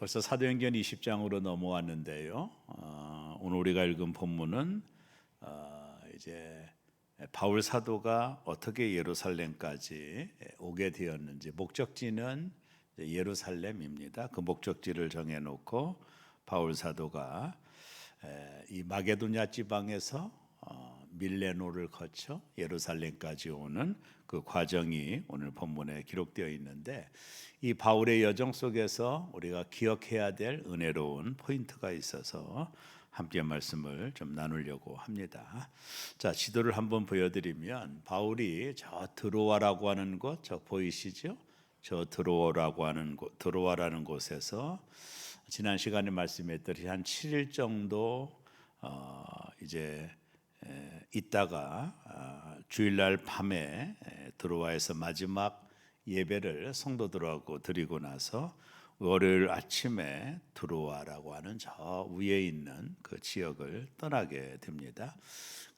벌써 사도행전 20장으로 넘어왔는데요. 오늘 우리가 읽은 본문은 이제 바울 사도가 어떻게 예루살렘까지 오게 되었는지, 목적지는 예루살렘입니다. 그 목적지를 정해놓고 바울 사도가 이 마게도냐 지방에서 밀레노를 거쳐 예루살렘까지 오는 그 과정이 오늘 본문에 기록되어 있는데, 이 바울의 여정 속에서 우리가 기억해야 될 은혜로운 포인트가 있어서 함께 말씀을 좀 나누려고 합니다. 자, 지도를 한번 보여드리면 바울이 저 드로아라고 하는 곳, 저 보이시죠? 저 드로아라는 곳에서 지난 시간에 말씀했듯이 한 7일 정도 이제 있다가 주일날 밤에 드로아에서 마지막 예배를 성도들하고 드리고 나서 월요일 아침에 드로아라고 하는 저 위에 있는 그 지역을 떠나게 됩니다.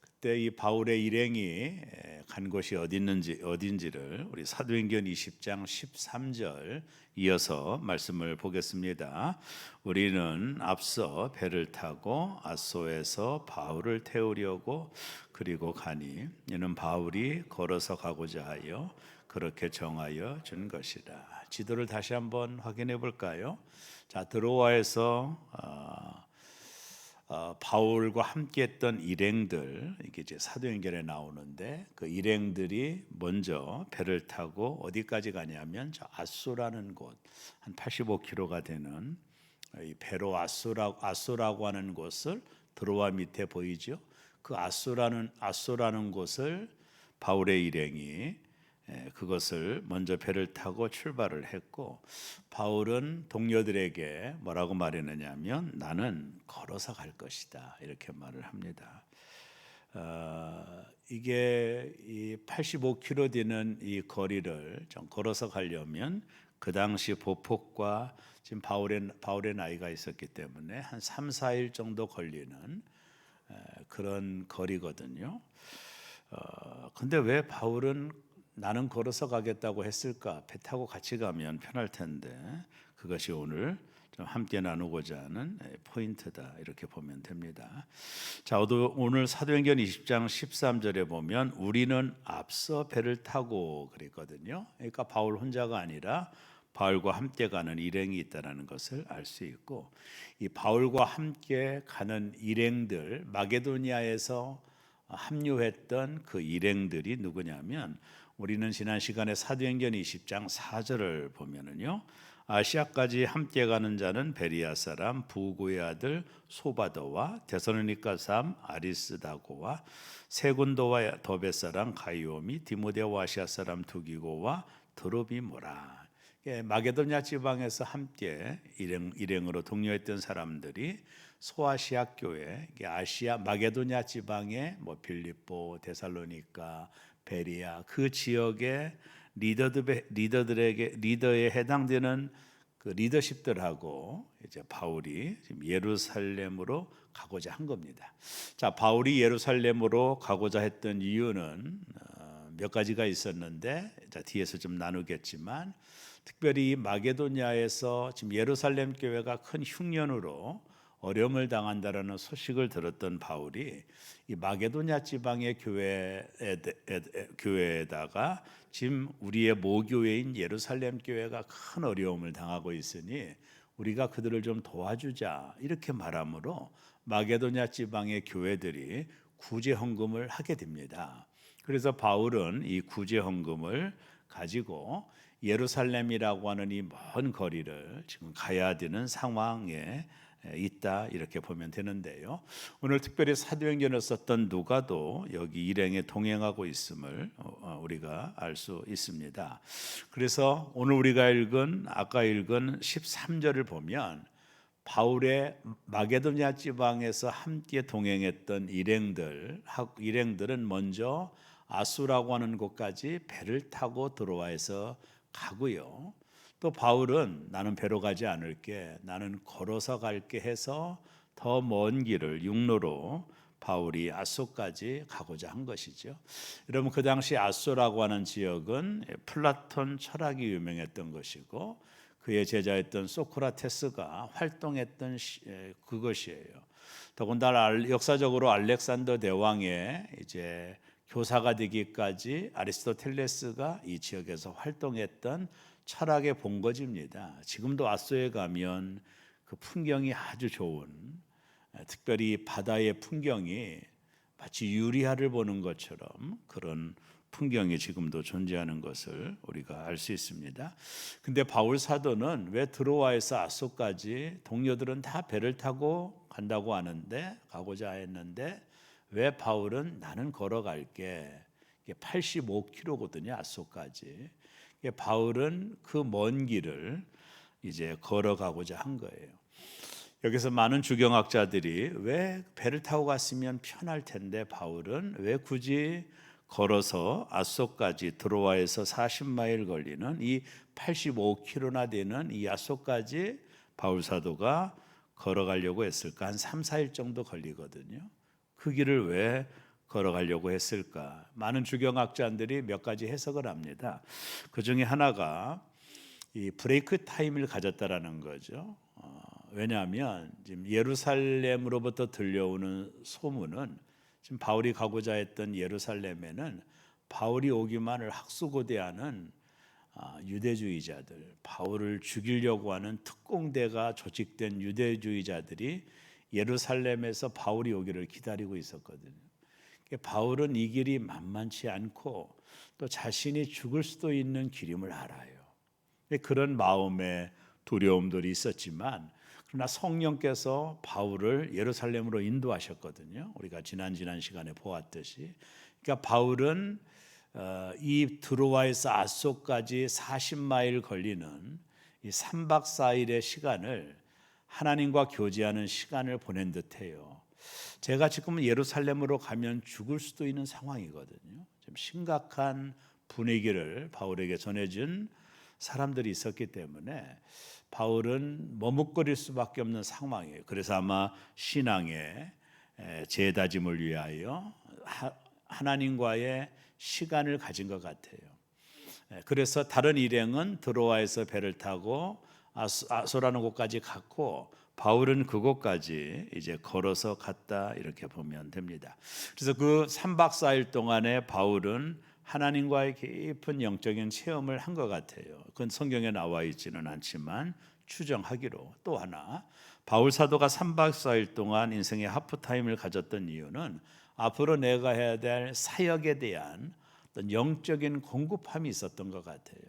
그때 이 바울의 일행이 간 곳이 어딘지를 우리 사도행전 20장 13절 이어서 말씀을 보겠습니다. 우리는 앞서 배를 타고 앗소에서 바울을 태우려고 그리고 가니 이는 바울이 걸어서 가고자 하여 그렇게 정하여 준 것이다. 지도를 다시 한번 확인해 볼까요? 자, 드로아에서 바울과 함께했던 일행들, 이게 이제 사도행전에 나오는데 그 일행들이 먼저 배를 타고 어디까지 가냐면 저 앗소라는 곳, 한 85km가 되는 이 배로 앗소라고 하는 곳을 드로아 밑에 보이죠? 그 앗소라는 곳을 바울의 일행이 그것을 먼저 배를 타고 출발을 했고, 바울은 동료들에게 뭐라고 말했느냐면 나는 걸어서 갈 것이다, 이렇게 말을 합니다. 이게 이 85km 되는 이 거리를 좀 걸어서 가려면 그 당시 보폭과 지금 바울의 나이가 있었기 때문에 한 3, 4일 정도 걸리는 그런 거리거든요. 근데 왜 바울은 나는 걸어서 가겠다고 했을까? 배 타고 같이 가면 편할 텐데, 그것이 오늘 좀 함께 나누고자 하는 포인트다, 이렇게 보면 됩니다. 자, 오늘 사도행전 20장 13절에 보면 우리는 앞서 배를 타고 그랬거든요. 그러니까 바울 혼자가 아니라 바울과 함께 가는 일행이 있다는 것을 알 수 있고, 이 바울과 함께 가는 일행들, 마게도니아에서 합류했던 그 일행들이 누구냐면, 우리는 지난 시간에 사도행전 20장 4절을 보면은요, 아시아까지 함께 가는 자는 베리아 사람 부구의 아들 소바도와 데살로니가 사람 아리스다고와 세군도와 더베 사람 가이오미 디모데와 아시아 사람 투기고와 드로비모라. 마게도냐 지방에서 함께 일행으로 동료했던 사람들이 소아시아 교회, 아시아 마게도냐 지방의 빌립보, 데살로니가, 베리아 그 지역의 리더에 해당되는 그 리더십들하고 이제 바울이 지금 예루살렘으로 가고자 한 겁니다. 자, 바울이 예루살렘으로 가고자 했던 이유는 몇 가지가 있었는데, 자, 뒤에서 좀 나누겠지만, 특별히 마게도냐에서 지금 예루살렘 교회가 큰 흉년으로 어려움을 당한다라는 소식을 들었던 바울이 이 마게도냐 지방의 교회에다가 지금 우리의 모교회인 예루살렘 교회가 큰 어려움을 당하고 있으니 우리가 그들을 좀 도와주자, 이렇게 말함으로 마게도냐 지방의 교회들이 구제 헌금을 하게 됩니다. 그래서 바울은 이 구제 헌금을 가지고 예루살렘이라고 하는 이 먼 거리를 지금 가야 되는 상황에 있다, 이렇게 보면 되는데요. 오늘 특별히 사도행전을 썼던 누가도 여기 일행에 동행하고 있음을 우리가 알 수 있습니다. 그래서 오늘 우리가 아까 읽은 13절을 보면 바울의 마게도냐 지방에서 함께 동행했던 일행들은 먼저 아수라고 하는 곳까지 배를 타고 드로아에서 가고요. 또 바울은 나는 배로 가지 않을게, 나는 걸어서 갈게 해서 더 먼 길을 육로로 바울이 앗소까지 가고자 한 것이죠. 여러분, 그 당시 앗소라고 하는 지역은 플라톤 철학이 유명했던 것이고, 그의 제자였던 소크라테스가 활동했던 그것이에요. 더군다나 역사적으로 알렉산더 대왕의 이제 교사가 되기까지 아리스토텔레스가 이 지역에서 활동했던 철학의 본거지입니다. 지금도 아소에 가면 그 풍경이 아주 좋은, 특별히 바다의 풍경이 마치 유리화를 보는 것처럼 그런 풍경이 지금도 존재하는 것을 우리가 알 수 있습니다. 근데 바울 사도는 왜 드로아에서 아소까지, 동료들은 다 배를 타고 간다고 하는데, 가고자 했는데 왜 바울은 나는 걸어갈게, 85km거든요 아소까지. 바울은 그 먼 길을 이제 걸어가고자 한 거예요. 여기서 많은 주경학자들이 왜 배를 타고 갔으면 편할 텐데 바울은 왜 굳이 걸어서 아소까지, 드로아에서 40마일 걸리는 이 85km나 되는 이 아소까지 바울 사도가 걸어가려고 했을까? 한 3, 4일 정도 걸리거든요. 그 길을 왜 걸어가려고 했을까? 많은 주경학자들이 몇 가지 해석을 합니다. 그 중에 하나가 이 브레이크 타임을 가졌다라는 거죠. 왜냐하면 지금 예루살렘으로부터 들려오는 소문은, 지금 바울이 가고자 했던 예루살렘에는 바울이 오기만을 학수고대하는 유대주의자들, 바울을 죽이려고 하는 특공대가 조직된 유대주의자들이 예루살렘에서 바울이 오기를 기다리고 있었거든요. 바울은 이 길이 만만치 않고 또 자신이 죽을 수도 있는 길임을 알아요. 그런 마음의 두려움들이 있었지만, 그러나 성령께서 바울을 예루살렘으로 인도하셨거든요. 우리가 지난 시간에 보았듯이. 그러니까 바울은 이 드로아에서 아소까지 40마일 걸리는 이 3박 4일의 시간을 하나님과 교제하는 시간을 보낸 듯해요. 제가 지금 예루살렘으로 가면 죽을 수도 있는 상황이거든요. 좀 심각한 분위기를 바울에게 전해준 사람들이 있었기 때문에 바울은 머뭇거릴 수밖에 없는 상황이에요. 그래서 아마 신앙의 재다짐을 위하여 하나님과의 시간을 가진 것 같아요. 그래서 다른 일행은 드로아에서 배를 타고 아소라는 곳까지 갔고, 바울은 그곳까지 이제 걸어서 갔다, 이렇게 보면 됩니다. 그래서 그 3박 4일 동안에 바울은 하나님과의 깊은 영적인 체험을 한 것 같아요. 그건 성경에 나와 있지는 않지만 추정하기로. 또 하나, 바울 사도가 3박 4일 동안 인생의 하프타임을 가졌던 이유는 앞으로 내가 해야 될 사역에 대한 어떤 영적인 공급함이 있었던 것 같아요.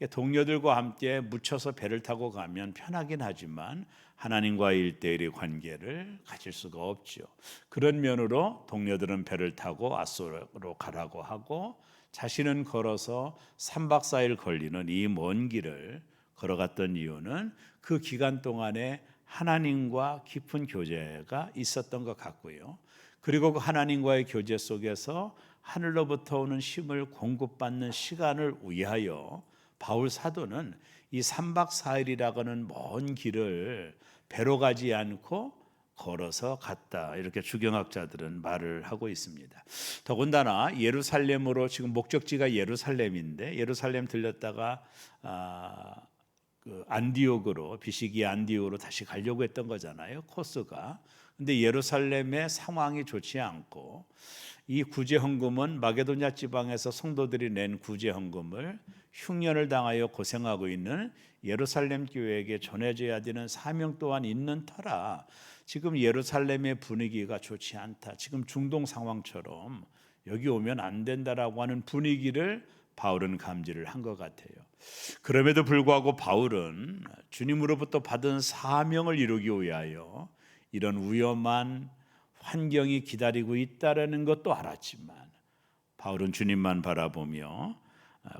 동료들과 함께 묻혀서 배를 타고 가면 편하긴 하지만 하나님과의 1대1의 관계를 가질 수가 없죠. 그런 면으로 동료들은 배를 타고 아소로 가라고 하고, 자신은 걸어서 3박 4일 걸리는 이 먼 길을 걸어갔던 이유는 그 기간 동안에 하나님과 깊은 교제가 있었던 것 같고요. 그리고 그 하나님과의 교제 속에서 하늘로부터 오는 힘을 공급받는 시간을 위하여 바울 사도는 이 3박 4일이라고는 먼 길을 배로 가지 않고 걸어서 갔다, 이렇게 주경학자들은 말을 하고 있습니다. 더군다나 예루살렘으로, 지금 목적지가 예루살렘인데 예루살렘 들렸다가 그 안디옥으로, 비시기 안디옥으로 다시 가려고 했던 거잖아요, 코스가. 근데 예루살렘의 상황이 좋지 않고, 이 구제헌금은 마게도냐 지방에서 성도들이 낸 구제헌금을 흉년을 당하여 고생하고 있는 예루살렘 교회에게 전해져야 되는 사명 또한 있는 터라, 지금 예루살렘의 분위기가 좋지 않다, 지금 중동 상황처럼 여기 오면 안 된다라고 하는 분위기를 바울은 감지를 한 것 같아요. 그럼에도 불구하고 바울은 주님으로부터 받은 사명을 이루기 위하여 이런 위험한 환경이 기다리고 있다라는 것도 알았지만, 바울은 주님만 바라보며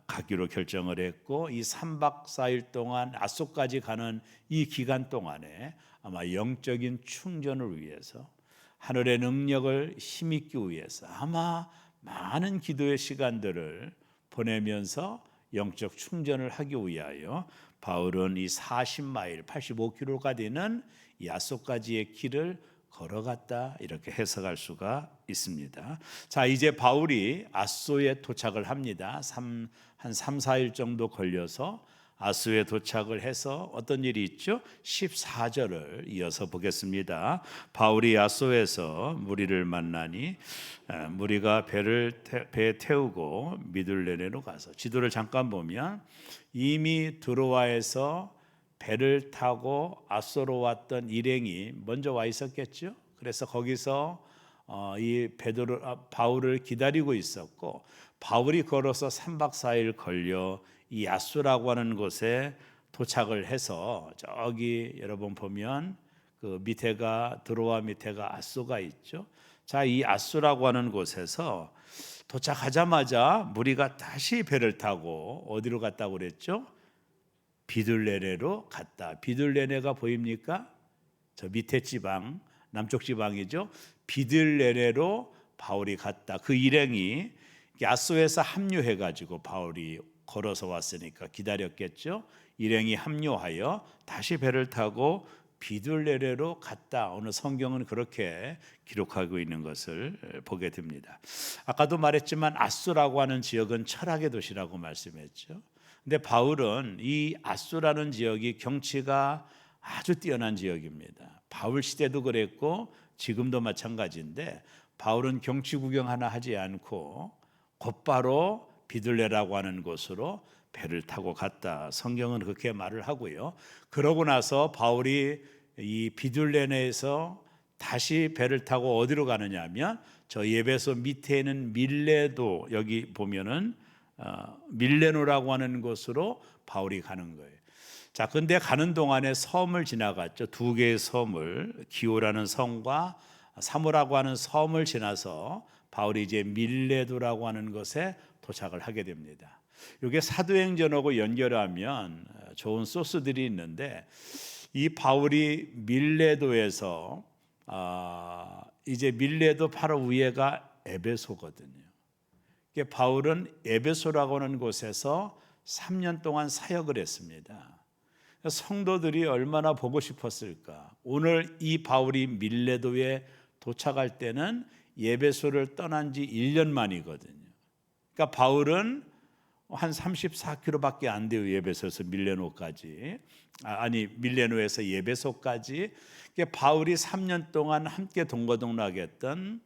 가기로 결정을 했고, 이 3박 4일 동안 아소까지 가는 이 기간 동안에 아마 영적인 충전을 위해서, 하늘의 능력을 힘입기 위해서 아마 많은 기도의 시간들을 보내면서 영적 충전을 하기 위하여 바울은 이 40마일, 85km가 되는 이 아소까지의 길을 걸어갔다, 이렇게 해석할 수가 있습니다. 자, 이제 바울이 아소에 도착을 합니다. 한 3, 4일 정도 걸려서 아소에 도착을 해서 어떤 일이 있죠? 14절을 이어서 보겠습니다. 바울이 아소에서 무리를 만나니 무리가 배에 태우고 미둘레네로 가서, 지도를 잠깐 보면 이미 드로아에서 배를 타고 아소로 왔던 일행이 먼저 와 있었겠죠. 그래서 거기서 바울을 기다리고 있었고, 바울이 걸어서 3박 4일 걸려 이 아소라고 하는 곳에 도착을 해서, 저기 여러분 보면 그 밑에가 드로아, 밑에가 아소가 있죠. 자, 이 아소라고 하는 곳에서 도착하자마자 무리가 다시 배를 타고 어디로 갔다고 그랬죠? 비둘레네로 갔다. 비둘레네가 보입니까? 저 밑에 지방, 남쪽 지방이죠. 비둘레네로 바울이 갔다. 그 일행이 아소에서 합류해가지고, 바울이 걸어서 왔으니까 기다렸겠죠. 일행이 합류하여 다시 배를 타고 비둘레네로 갔다. 오늘 성경은 그렇게 기록하고 있는 것을 보게 됩니다. 아까도 말했지만 아소라고 하는 지역은 철학의 도시라고 말씀했죠. 근데 바울은 이 아소라는 지역이 경치가 아주 뛰어난 지역입니다. 바울 시대도 그랬고 지금도 마찬가지인데, 바울은 경치 구경 하나 하지 않고 곧바로 비둘레라고 하는 곳으로 배를 타고 갔다. 성경은 그렇게 말을 하고요. 그러고 나서 바울이 이 비둘레네에서 다시 배를 타고 어디로 가느냐 하면, 저 에베소 밑에 있는 밀레도, 여기 보면은 밀레노라고 하는 곳으로 바울이 가는 거예요. 자, 근데 가는 동안에 섬을 지나갔죠. 두 개의 섬을, 기오라는 섬과 사모라고 하는 섬을 지나서 바울이 이제 밀레도라고 하는 곳에 도착을 하게 됩니다. 이게 사도행전하고 연결하면 좋은 소스들이 있는데, 이 바울이 밀레도에서 이제 밀레도 바로 위에가 에베소거든요. 바울은 에베소라고 하는 곳에서 3년 동안 사역을 했습니다. 성도들이 얼마나 보고 싶었을까. 오늘 이 바울이 밀레도에 도착할 때는 에베소를 떠난 지 1년 만이거든요. 그러니까 바울은 한 34km밖에 안 돼요. 에베소에서 밀레노까지. 밀레노에서 에베소까지. 바울이 3년 동안 함께 동거동락했던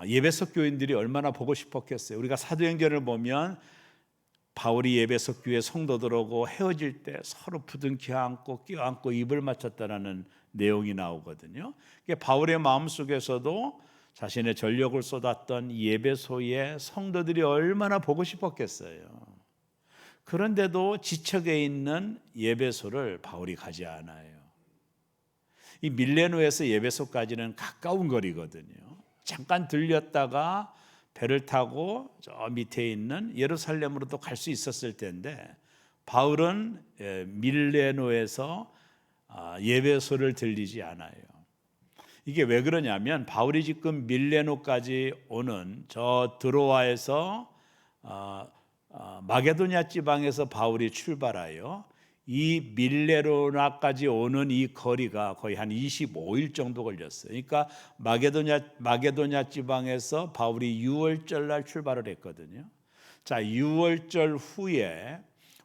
에베소 교인들이 얼마나 보고 싶었겠어요. 우리가 사도행전을 보면 바울이 에베소 교회 성도들하고 헤어질 때 서로 부둥켜 안고 껴안고 입을 맞췄다라는 내용이 나오거든요. 바울의 마음속에서도 자신의 전력을 쏟았던 에베소의 성도들이 얼마나 보고 싶었겠어요. 그런데도 지척에 있는 에베소를 바울이 가지 않아요. 이 밀레노에서 에베소까지는 가까운 거리거든요. 잠깐 들렸다가 배를 타고 저 밑에 있는 예루살렘으로도 갈 수 있었을 텐데, 바울은 밀레노에서 에베소를 들리지 않아요. 이게 왜 그러냐면, 바울이 지금 밀레노까지 오는 저 드로아에서 마게도냐 지방에서 바울이 출발하여 이 밀레노나까지 오는 이 거리가 거의 한 25일 정도 걸렸어요. 그러니까 마게도냐 지방에서 바울이 6월절 날 출발을 했거든요. 자, 6월절 후에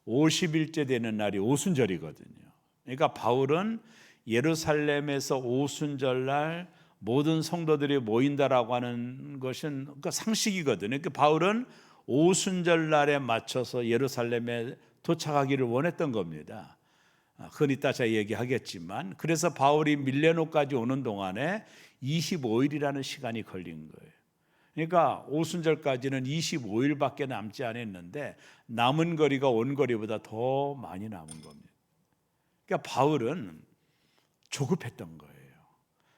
50일째 되는 날이 오순절이거든요. 그러니까 바울은 예루살렘에서 오순절 날 모든 성도들이 모인다라고 하는 것은 그러니까 상식이거든요. 그러니까 바울은 오순절 날에 맞춰서 예루살렘에 도착하기를 원했던 겁니다. 그건 이따 제가 얘기하겠지만, 그래서 바울이 밀레노까지 오는 동안에 25일이라는 시간이 걸린 거예요. 그러니까 오순절까지는 25일밖에 남지 않았는데 남은 거리가 온 거리보다 더 많이 남은 겁니다. 그러니까 바울은 조급했던 거예요.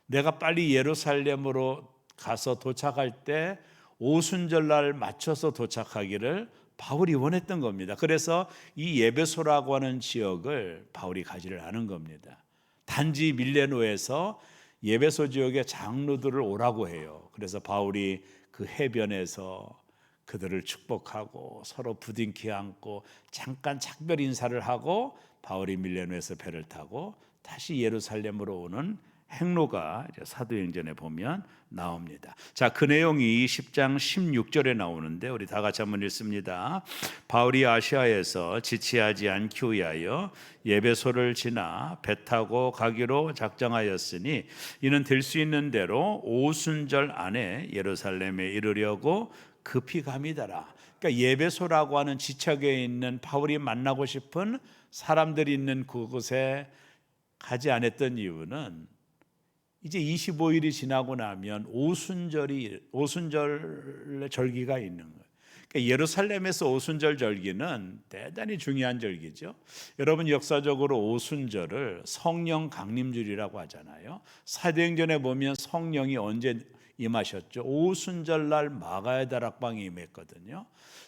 내가 빨리 예루살렘으로 가서 도착할 때 오순절날 맞춰서 도착하기를 바울이 원했던 겁니다. 그래서 이 에베소라고 하는 지역을 바울이 가지를 않은 겁니다. 단지 밀레노에서 에베소 지역의 장로들을 오라고 해요. 그래서 바울이 그 해변에서 그들을 축복하고 서로 부둥켜 안고 잠깐 작별 인사를 하고 바울이 밀레노에서 배를 타고 다시 예루살렘으로 오는 행로가 사도행전에 보면 나옵니다. 자, 그 내용이 10장 16절에 나오는데 우리 다 같이 한번 읽습니다. 바울이 아시아에서 지체하지 않기 위하여 예배소를 지나 배 타고 가기로 작정하였으니 이는 될 수 있는 대로 오순절 안에 예루살렘에 이르려고 급히 감이더라. 그러니까 예배소라고 하는 지척에 있는 바울이 만나고 싶은 사람들이 있는 그곳에 가지 않았던 이유는 이제 25일이 지나고 나면 오순절의 절기가 있는 거예요. 그러니까 예루살렘에서 오순절 절기는 대단히 중요한 절기죠. 여러분, 역사적으로 오순절을 성령 강림절이라고 하잖아요. 사도행전에 보면 성령이 언제 임하셨죠? 오순절날 마가의 다락방에 임했거든요.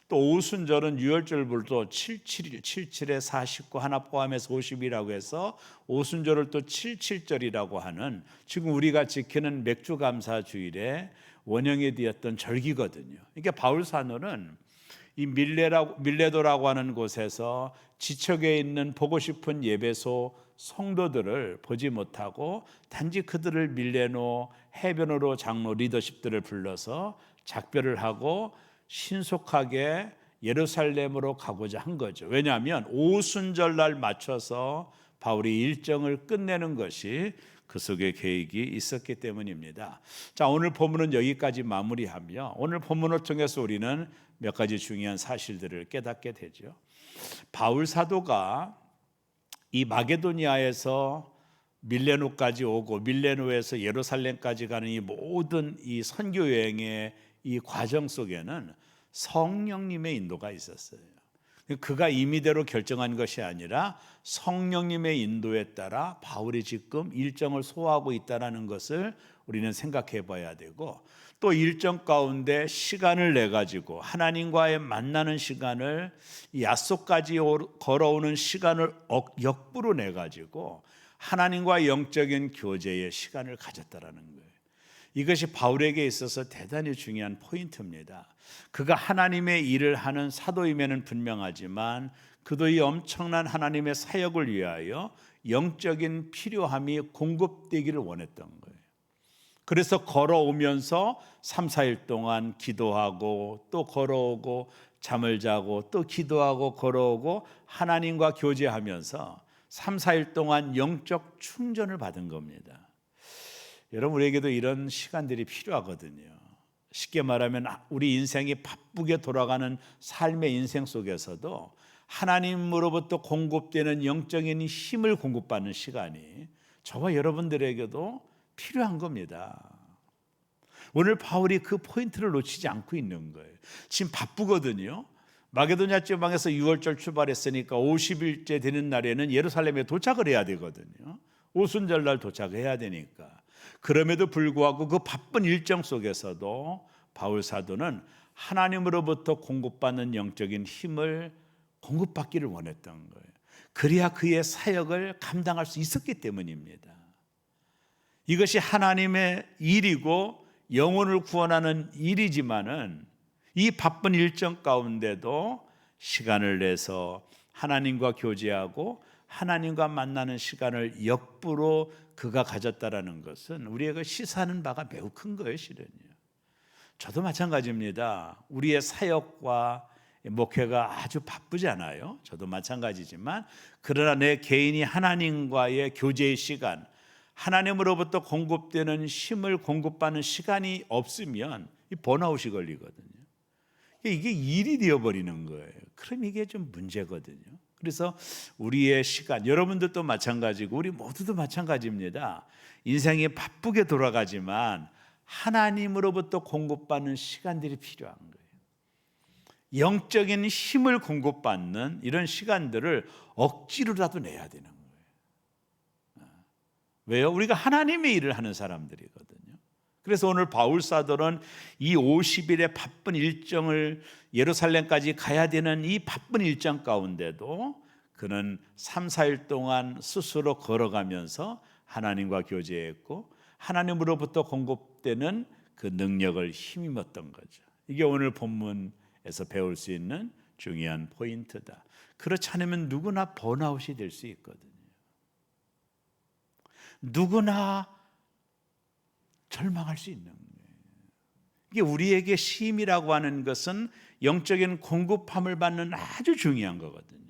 또 오순절은 유월절부터 77에 49 하나 포함해서 50이라고 해서 오순절을 또 77절이라고 하는 지금 우리가 지키는 맥주감사주일의 원형이 되었던 절기거든요. 그러니까 바울 사도는 이 밀레도라고 하는 곳에서 지척에 있는 보고 싶은 예배소 성도들을 보지 못하고 단지 그들을 밀레노 해변으로 장로 리더십들을 불러서 작별을 하고 신속하게 예루살렘으로 가고자 한 거죠. 왜냐하면 오순절날 맞춰서 바울이 일정을 끝내는 것이 그 속에 계획이 있었기 때문입니다. 자, 오늘 본문은 여기까지 마무리하며 오늘 본문을 통해서 우리는 몇 가지 중요한 사실들을 깨닫게 되죠. 바울 사도가 이 마게도니아에서 밀레노까지 오고 밀레노에서 예루살렘까지 가는 이 모든 이 선교 여행의 이 과정 속에는 성령님의 인도가 있었어요. 그가 임의대로 결정한 것이 아니라 성령님의 인도에 따라 바울이 지금 일정을 소화하고 있다는 것을 우리는 생각해 봐야 되고, 또 일정 가운데 시간을 내 가지고 하나님과의 만나는 시간을 야속까지 걸어오는 시간을 역부로 내 가지고 하나님과 영적인 교제의 시간을 가졌다라는 거예요. 이것이 바울에게 있어서 대단히 중요한 포인트입니다. 그가 하나님의 일을 하는 사도임에는 분명하지만 그도 이 엄청난 하나님의 사역을 위하여 영적인 필요함이 공급되기를 원했던 거예요. 그래서 걸어오면서 3, 4일 동안 기도하고 또 걸어오고 잠을 자고 또 기도하고 걸어오고 하나님과 교제하면서 3, 4일 동안 영적 충전을 받은 겁니다. 여러분, 우리에게도 이런 시간들이 필요하거든요. 쉽게 말하면 우리 인생이 바쁘게 돌아가는 삶의 인생 속에서도 하나님으로부터 공급되는 영적인 힘을 공급받는 시간이 저와 여러분들에게도 필요한 겁니다. 오늘 바울이 그 포인트를 놓치지 않고 있는 거예요. 지금 바쁘거든요. 마게도냐 지방에서 6월절 출발했으니까 50일째 되는 날에는 예루살렘에 도착을 해야 되거든요. 오순절날 도착해야 되니까. 그럼에도 불구하고 그 바쁜 일정 속에서도 바울 사도는 하나님으로부터 공급받는 영적인 힘을 공급받기를 원했던 거예요. 그래야 그의 사역을 감당할 수 있었기 때문입니다. 이것이 하나님의 일이고 영혼을 구원하는 일이지만은 이 바쁜 일정 가운데도 시간을 내서 하나님과 교제하고 하나님과 만나는 시간을 역부로 그가 가졌다라는 것은 우리에게 시사하는 바가 매우 큰 거예요, 실은요. 저도 마찬가지입니다. 우리의 사역과 목회가 아주 바쁘잖아요. 저도 마찬가지지만 그러나 내 개인이 하나님과의 교제의 시간, 하나님으로부터 공급되는 힘을 공급받는 시간이 없으면 이 번아웃이 걸리거든요. 이게 일이 되어버리는 거예요. 그럼 이게 좀 문제거든요. 그래서 우리의 시간, 여러분들도 마찬가지고 우리 모두도 마찬가지입니다. 인생이 바쁘게 돌아가지만 하나님으로부터 공급받는 시간들이 필요한 거예요. 영적인 힘을 공급받는 이런 시간들을 억지로라도 내야 되는 거예요. 왜요? 우리가 하나님의 일을 하는 사람들이거든요. 그래서 오늘 바울 사도는 이 50일의 바쁜 일정을 예루살렘까지 가야 되는 이 바쁜 일정 가운데도 그는 3, 4일 동안 스스로 걸어가면서 하나님과 교제했고 하나님으로부터 공급되는 그 능력을 힘입었던 거죠. 이게 오늘 본문에서 배울 수 있는 중요한 포인트다. 그렇지 않으면 누구나 번아웃이 될 수 있거든요. 누구나 절망할 수 있는 거예요. 이게 우리에게 쉼이라고 하는 것은 영적인 공급함을 받는 아주 중요한 거거든요.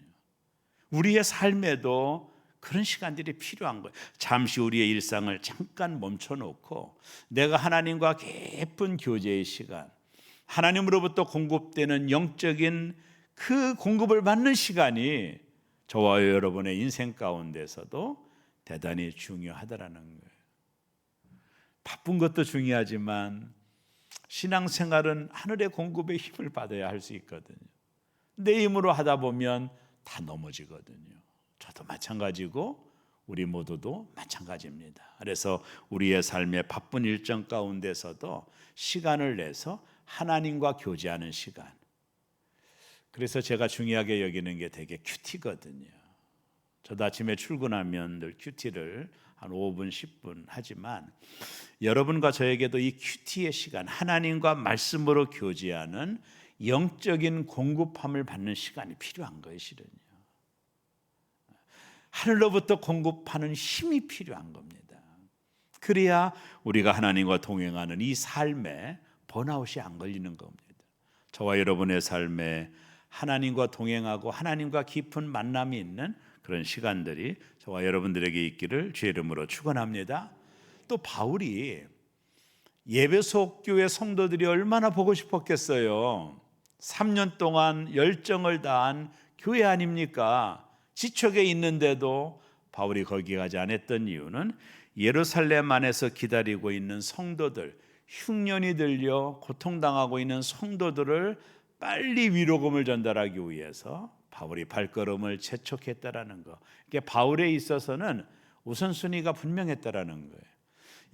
우리의 삶에도 그런 시간들이 필요한 거예요. 잠시 우리의 일상을 잠깐 멈춰놓고 내가 하나님과 깊은 교제의 시간, 하나님으로부터 공급되는 영적인 그 공급을 받는 시간이 저와 여러분의 인생 가운데서도 대단히 중요하다라는 거예요. 바쁜 것도 중요하지만 신앙생활은 하늘의 공급의 힘을 받아야 할 수 있거든요. 내 힘으로 하다 보면 다 넘어지거든요. 저도 마찬가지고 우리 모두도 마찬가지입니다. 그래서 우리의 삶의 바쁜 일정 가운데서도 시간을 내서 하나님과 교제하는 시간. 그래서 제가 중요하게 여기는 게 되게 큐티거든요. 저도 아침에 출근하면 늘 큐티를 한 5분, 10분 하지만 여러분과 저에게도 이 큐티의 시간, 하나님과 말씀으로 교제하는 영적인 공급함을 받는 시간이 필요한 거예요, 실은요. 하늘로부터 공급하는 힘이 필요한 겁니다. 그래야 우리가 하나님과 동행하는 이 삶에 번아웃이 안 걸리는 겁니다. 저와 여러분의 삶에 하나님과 동행하고 하나님과 깊은 만남이 있는 그런 시간들이 저와 여러분들에게 있기를 주의 이름으로 축원합니다. 또 바울이 예배소 교회 성도들이 얼마나 보고 싶었겠어요. 3년 동안 열정을 다한 교회 아닙니까? 지척에 있는데도 바울이 거기 가지 않았던 이유는 예루살렘 안에서 기다리고 있는 성도들, 흉년이 들려 고통당하고 있는 성도들을 빨리 위로금을 전달하기 위해서 바울이 발걸음을 재촉했다라는 거. 이게 바울에 있어서는 우선순위가 분명했다라는 거예요.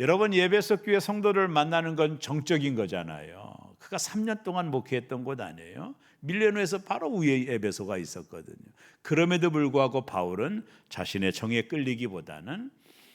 여러분, 예배소 교회 성도를 만나는 건 정적인 거잖아요. 그가 3년 동안 목회했던 곳 아니에요? 밀레노에서 바로 위에 에베소가 있었거든요. 그럼에도 불구하고 바울은 자신의 정에 끌리기보다는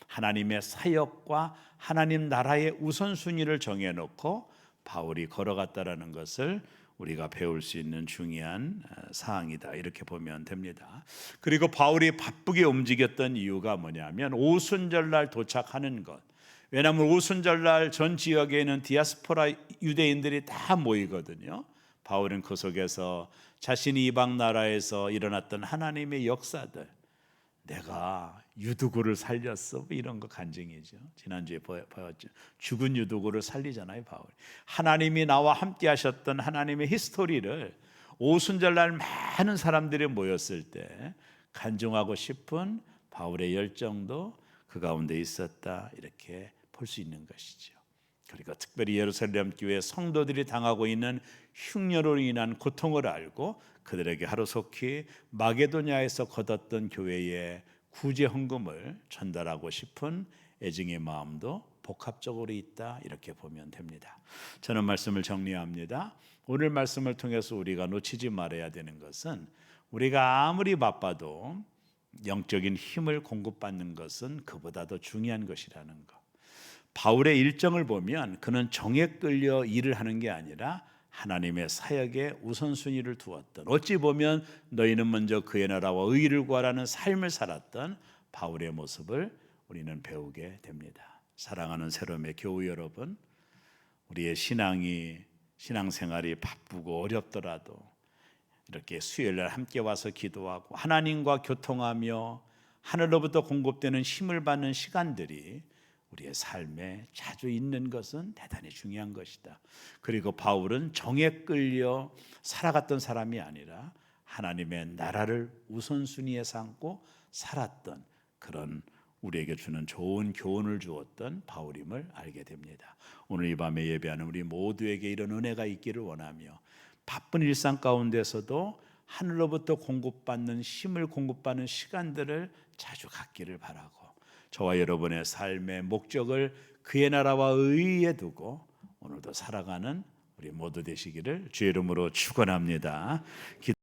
하나님의 사역과 하나님 나라의 우선순위를 정해놓고 바울이 걸어갔다라는 것을 우리가 배울 수 있는 중요한 사항이다, 이렇게 보면 됩니다. 그리고 바울이 바쁘게 움직였던 이유가 뭐냐면 오순절날 도착하는 것. 왜냐하면 오순절날 전 지역에 있는 디아스포라 유대인들이 다 모이거든요. 바울은 그 속에서 자신이 이방 나라에서 일어났던 하나님의 역사들, 내가 유두고를 살렸어, 이런 거 간증이죠. 지난주에 보였죠. 죽은 유두고를 살리잖아요, 바울. 하나님이 나와 함께 하셨던 하나님의 히스토리를 오순절날 많은 사람들이 모였을 때 간증하고 싶은 바울의 열정도 그 가운데 있었다, 이렇게 볼 수 있는 것이죠. 그리고 특별히 예루살렘 교회 성도들이 당하고 있는 흉년으로 인한 고통을 알고 그들에게 하루속히 마게도냐에서 거뒀던 교회의 구제 헌금을 전달하고 싶은 애증의 마음도 복합적으로 있다, 이렇게 보면 됩니다. 저는 말씀을 정리합니다. 오늘 말씀을 통해서 우리가 놓치지 말아야 되는 것은 우리가 아무리 바빠도 영적인 힘을 공급받는 것은 그보다 더 중요한 것이라는 것. 바울의 일정을 보면 그는 정에 끌려 일을 하는 게 아니라 하나님의 사역에 우선순위를 두었던, 어찌 보면 너희는 먼저 그의 나라와 의의를 구하라는 삶을 살았던 바울의 모습을 우리는 배우게 됩니다. 사랑하는 새롬의 교우 여러분, 우리의 신앙생활이 바쁘고 어렵더라도 이렇게 수요일날 함께 와서 기도하고 하나님과 교통하며 하늘로부터 공급되는 힘을 받는 시간들이 우리의 삶에 자주 있는 것은 대단히 중요한 것이다. 그리고 바울은 정에 끌려 살아갔던 사람이 아니라 하나님의 나라를 우선순위에 삼고 살았던, 그런 우리에게 주는 좋은 교훈을 주었던 바울임을 알게 됩니다. 오늘 이 밤에 예배하는 우리 모두에게 이런 은혜가 있기를 원하며 바쁜 일상 가운데서도 하늘로부터 공급받는 힘을 공급받는 시간들을 자주 갖기를 바라고, 저와 여러분의 삶의 목적을 그의 나라와 의의에 두고 오늘도 살아가는 우리 모두 되시기를 주의 이름으로 축원합니다.